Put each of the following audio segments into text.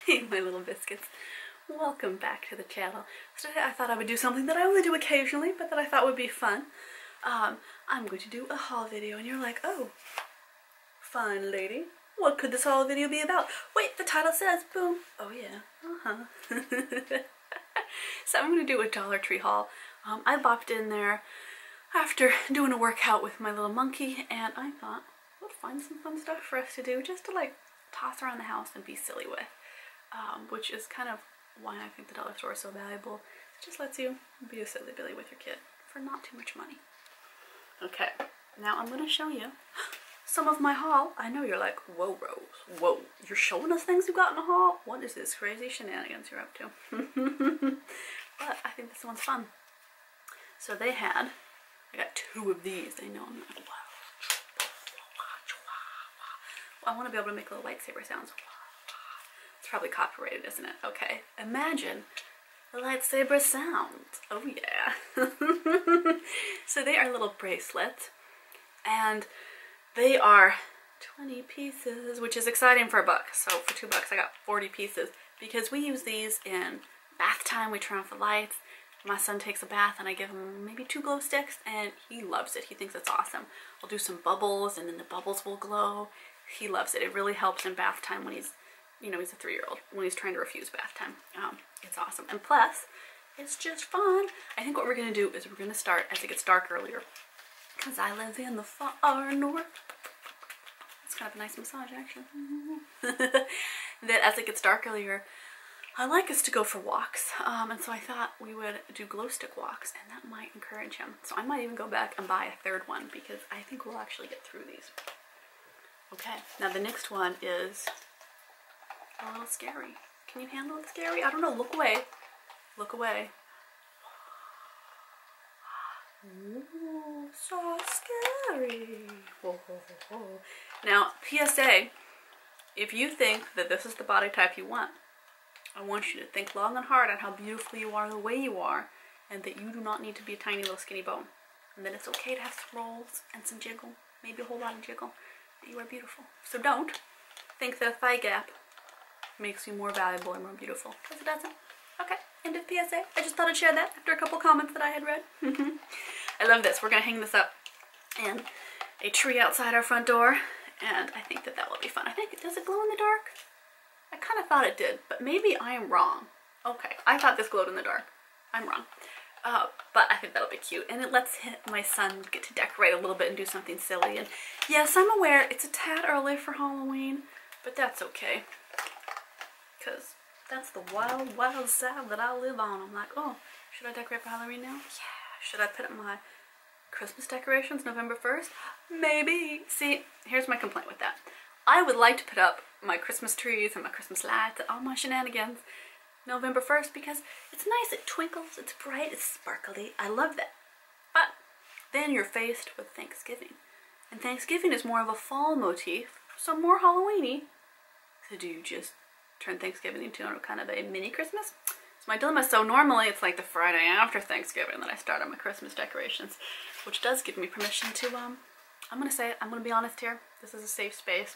Hey my little biscuits, welcome back to the channel. So today I thought I would do something that I only do occasionally, but that I thought would be fun. I'm going to do a haul video, and you're like, oh, fine lady, what could this haul video be about? Wait, the title says, boom. Oh yeah, So I'm going to do a Dollar Tree haul. I bopped in there after doing a workout with my little monkey, and I thought, we'll find some fun stuff for us to do, just to like toss around the house and be silly with. Which is kind of why I think the dollar store is so valuable. It just lets you be a silly Billy with your kid for not too much money. Okay, now I'm going to show you some of my haul. I know you're like, whoa Rose, whoa, you're showing us things you got in a haul? What is this crazy shenanigans you're up to? But I think this one's fun. So I got two of these. I know I'm not, I want to be able to make little lightsaber sounds. It's probably copyrighted, isn't it? Okay. Imagine the lightsaber sound. Oh yeah. So they are little bracelets, and they are 20 pieces, which is exciting for $1. So for $2 I got 40 pieces, because we use these in bath time. We turn off the lights. My son takes a bath and I give him maybe 2 glow sticks, and he loves it. He thinks it's awesome. I'll do some bubbles and then the bubbles will glow. He loves it. It really helps in bath time when he's, you know, he's a 3-year-old, when he's trying to refuse bath time. It's awesome. And plus, it's just fun. I think what we're going to do is we're going to start as it gets dark earlier, because I live in the far north. It's kind of a nice massage, actually. That as it gets dark earlier, I like us to go for walks. And so I thought we would do glow stick walks, and that might encourage him. So I might even go back and buy a 3rd one, because I think we'll actually get through these. Okay, now the next one is a little scary. Can you handle it scary? I don't know. Look away. Look away. Ooh, so scary. Whoa, whoa, whoa. Now, PSA, if you think that this is the body type you want, I want you to think long and hard on how beautiful you are the way you are, and that you do not need to be a tiny little skinny bone. And that it's okay to have some rolls and some jiggle, maybe a whole lot of jiggle, that you are beautiful. So don't think that a thigh gap makes you more valuable or more beautiful, because it doesn't. Okay, end of PSA. I just thought I'd share that after a couple comments that I had read. I love this. We're going to hang this up in a tree outside our front door, and I think that that will be fun. I think, does it glow in the dark? I kind of thought it did, but maybe I am wrong. Okay, I thought this glowed in the dark. I'm wrong. But I think that'll be cute, and it lets my son get to decorate a little bit and do something silly. And yes, I'm aware it's a tad early for Halloween, but that's okay, because that's the wild, wild side that I live on. I'm like, oh, should I decorate for Halloween now? Yeah. Should I put up my Christmas decorations November 1st? Maybe. See, here's my complaint with that. I would like to put up my Christmas trees and my Christmas lights and all my shenanigans November 1st, because it's nice, it twinkles, it's bright, it's sparkly. I love that. But then you're faced with Thanksgiving. And Thanksgiving is more of a fall motif, so more Halloween-y. So do you just turn Thanksgiving into kind of a mini Christmas? It's my dilemma. So normally it's like the Friday after Thanksgiving that I start on my Christmas decorations, which does give me permission to, I'm going to say it, I'm going to be honest here. This is a safe space.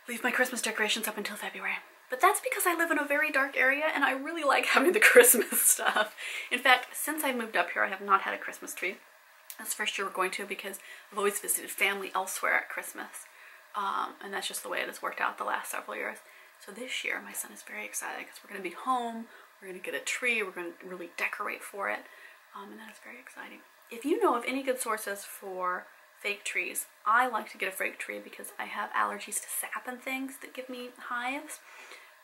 Leave my Christmas decorations up until February. But that's because I live in a very dark area and I really like having the Christmas stuff. In fact, since I moved up here, I have not had a Christmas tree. That's the first year we're going to, because I've always visited family elsewhere at Christmas. And that's just the way it has worked out the last several years. So this year, my son is very excited because we're going to be home, we're going to get a tree, we're going to really decorate for it. And that is very exciting. If you know of any good sources for fake trees, I like to get a fake tree because I have allergies to sap and things that give me hives.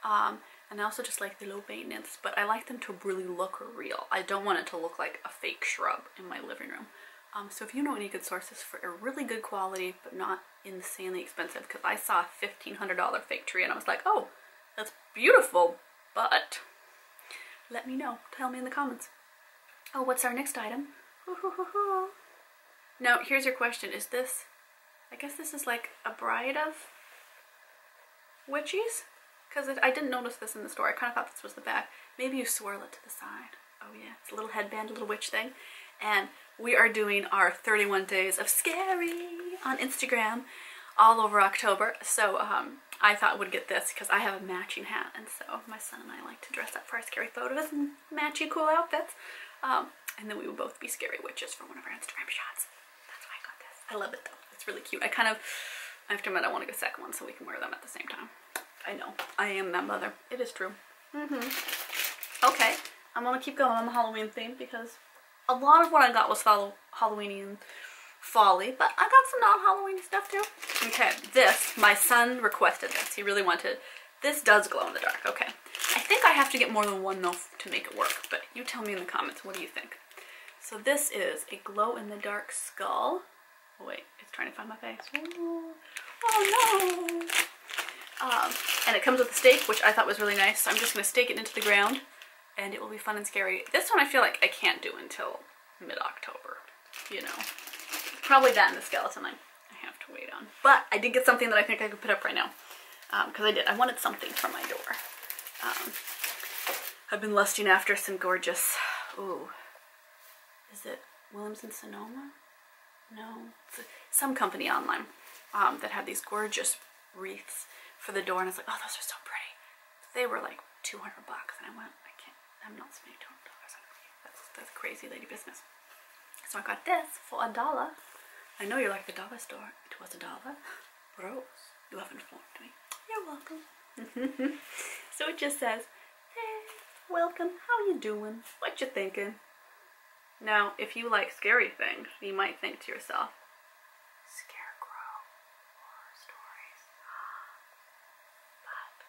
And I also just like the low maintenance, but I like them to really look real. I don't want it to look like a fake shrub in my living room. So if you know any good sources for a really good quality, but not insanely expensive, because I saw a $1,500 fake tree and I was like, oh, that's beautiful, but let me know. Tell me in the comments. Oh, what's our next item? Now, here's your question. Is this, I guess this is like a bride of witches? Because I didn't notice this in the store. I kind of thought this was the back. Maybe you swirl it to the side. Oh yeah, it's a little headband, a little witch thing. And we are doing our 31 days of scary on Instagram. all over October. So I thought would get this because I have a matching hat, and so my son and I like to dress up for our scary photos and matchy cool outfits. And then we would both be scary witches for one of our Instagram shots. That's why I got this. I love it though. It's really cute. I have to admit I want to get a second one so we can wear them at the same time. I know. I am that mother. It is true. Okay. I'm going to keep going on the Halloween theme because a lot of what I got was Halloweeny and folly, but I got some non-Halloween stuff too. Okay, this, my son requested this. He really wanted. This does glow in the dark. Okay. I think I have to get more than one though to make it work, but you tell me in the comments, what do you think? So this is a glow in the dark skull. Oh wait, it's trying to find my face. Oh no! And it comes with a stake, which I thought was really nice. So I'm just going to stake it into the ground, and it will be fun and scary. This one I feel like I can't do until mid-October, you know. Probably that and the skeleton I have to wait on. But I did get something that I think I could put up right now, because I wanted something for my door. I've been lusting after some gorgeous, ooh, is it Williams and Sonoma? No, it's some company online that had these gorgeous wreaths for the door, and I was like, oh, those are so pretty. They were like $200, and I went, I'm not spending $200 on a wreath. That's crazy lady business. So I got this for $1. I know you like the dollar store. It was $1. Rose, you have informed me. You're welcome. So it just says, hey, welcome, how you doing? What you thinking? Now, if you like scary things, you might think to yourself, Scarecrow, horror stories. But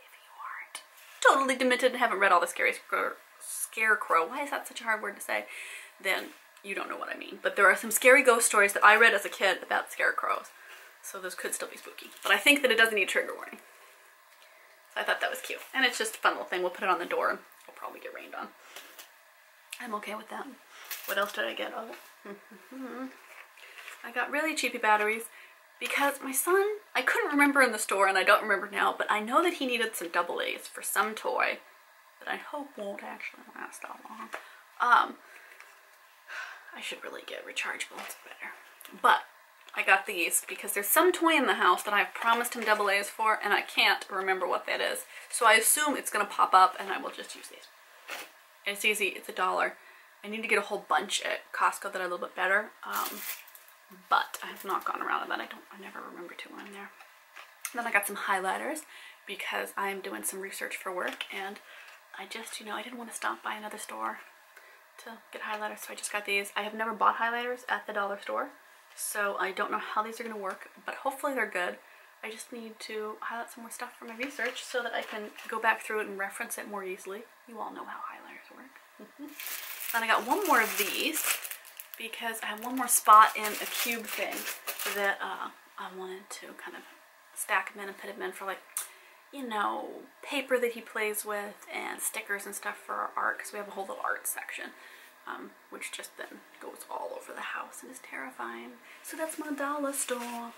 if you aren't totally demented and haven't read all the Scarecrow, why is that such a hard word to say? Then you don't know what I mean. But there are some scary ghost stories that I read as a kid about scarecrows. So those could still be spooky. But I think that it doesn't need trigger warning. So I thought that was cute. And it's just a fun little thing. We'll put it on the door and we'll probably get rained on. I'm okay with that. What else did I get? Oh, I got really cheapy batteries because my son, I couldn't remember in the store and I don't remember now, but I know that he needed some AA's for some toy that I hope won't actually last that long. I should really get rechargeables better. But I got these because there's some toy in the house that I've promised him AA's for and I can't remember what that is. So I assume it's going to pop up and I will just use these. It's easy, it's $1. I need to get a whole bunch at Costco that are a little bit better. But I have not gone around to that. I never remember to when I'm there. Then I got some highlighters because I'm doing some research for work and I just, you know, I didn't want to stop by another store to get highlighters, so I just got these. I have never bought highlighters at the dollar store, so I don't know how these are going to work, but hopefully they're good. I just need to highlight some more stuff for my research so that I can go back through it and reference it more easily. You all know how highlighters work. Then I got one more of these because I have one more spot in a cube thing that I wanted to kind of stack them in and put them in for, like, you know, paper that he plays with and stickers and stuff for our art, because we have a whole little art section, which just then goes all over the house and is terrifying. So that's my dollar store.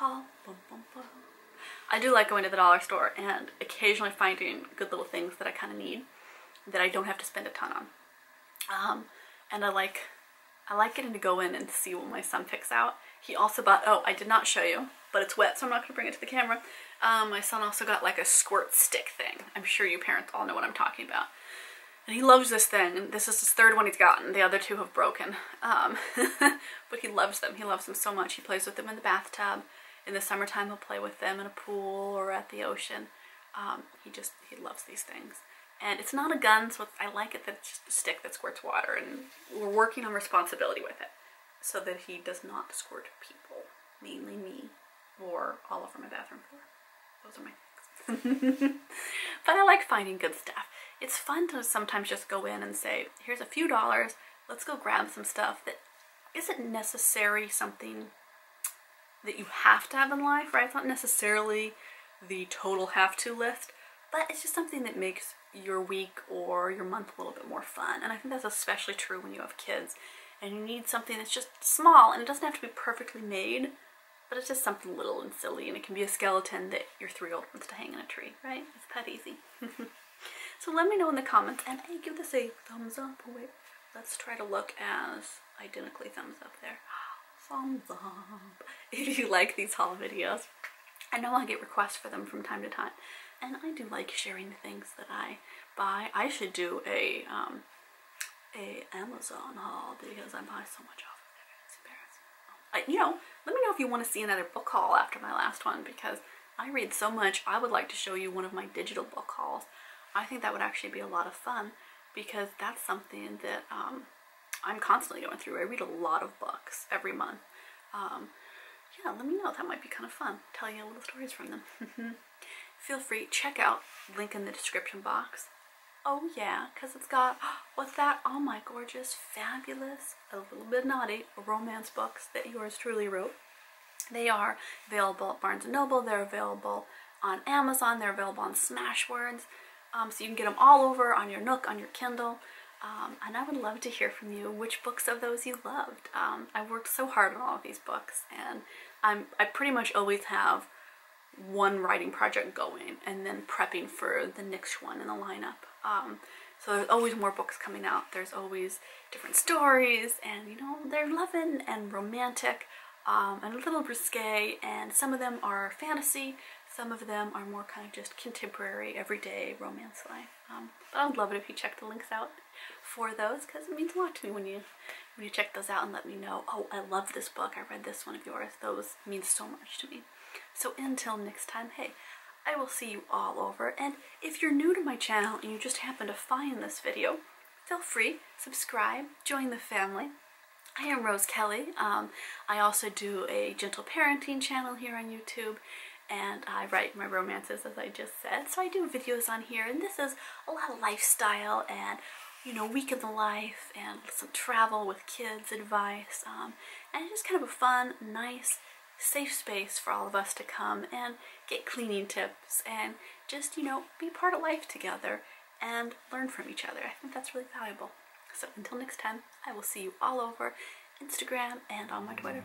I do like going to the dollar store and occasionally finding good little things that I kind of need that I don't have to spend a ton on. And I like getting to go in and see what my son picks out. He also bought, oh, I did not show you, but it's wet, so I'm not going to bring it to the camera. My son also got like a squirt stick thing. I'm sure you parents all know what I'm talking about. And he loves this thing, and this is his third one he's gotten. The other two have broken. But he loves them. He loves them so much. He plays with them in the bathtub. In the summertime, he'll play with them in a pool or at the ocean. He loves these things. And it's not a gun, so I like it that it's just a stick that squirts water, and we're working on responsibility with it so that he does not squirt people, mainly me, or all over my bathroom floor. Those are my things. But I like finding good stuff. It's fun to sometimes just go in and say, here's a few dollars, let's go grab some stuff that isn't necessarily something that you have to have in life, right? It's not necessarily the total have-to list, but it's just something that makes your week or your month a little bit more fun. And I think that's especially true when you have kids and you need something that's just small, and it doesn't have to be perfectly made, but it's just something little and silly, and it can be a skeleton that your 3-year-old wants to hang in a tree, right? It's that easy. So let me know in the comments, and hey, give this a thumbs up. Oh, wait, let's try to look as identically thumbs up there. thumbs up if you like these haul videos. I know I get requests for them from time to time, and I do like sharing the things that I buy. I should do a Amazon haul because I buy so much off of there. It's embarrassing. You know, let me know if you want to see another book haul after my last one, because I read so much. I would like to show you one of my digital book hauls. I think that would actually be a lot of fun, because that's something that I'm constantly going through. I read a lot of books every month. Yeah, let me know. That might be kind of fun. Tell you little stories from them. Feel free, check out, link in the description box. Oh yeah, because it's got, what's that? All my gorgeous, fabulous, a little bit naughty romance books that yours truly wrote. They are available at Barnes & Noble. They're available on Amazon. They're available on Smashwords. So you can get them all over on your Nook, on your Kindle. And I would love to hear from you which books of those you loved. I worked so hard on all of these books, and I pretty much always have one writing project going and then prepping for the next one in the lineup. So there's always more books coming out. There's always different stories, and you know, they're loving and romantic, and a little risque, and some of them are fantasy, some of them are more kind of just contemporary, everyday romance life. But I would love it if you check the links out for those, because it means a lot to me when you check those out and let me know, oh, I love this book, I read this one of yours. Those mean so much to me. So until next time, hey, I will see you all over. And if you're new to my channel and you just happen to find this video, feel free, subscribe, join the family. I am Rose Kelly. I also do a gentle parenting channel here on YouTube, and I write my romances, as I just said. So I do videos on here, and this is a lot of lifestyle and, you know, week in the life and some travel with kids advice, and just kind of a fun, nice, safe space for all of us to come and get cleaning tips and just, you know, be part of life together and learn from each other. I think that's really valuable. So until next time, I will see you all over Instagram and on my Twitter.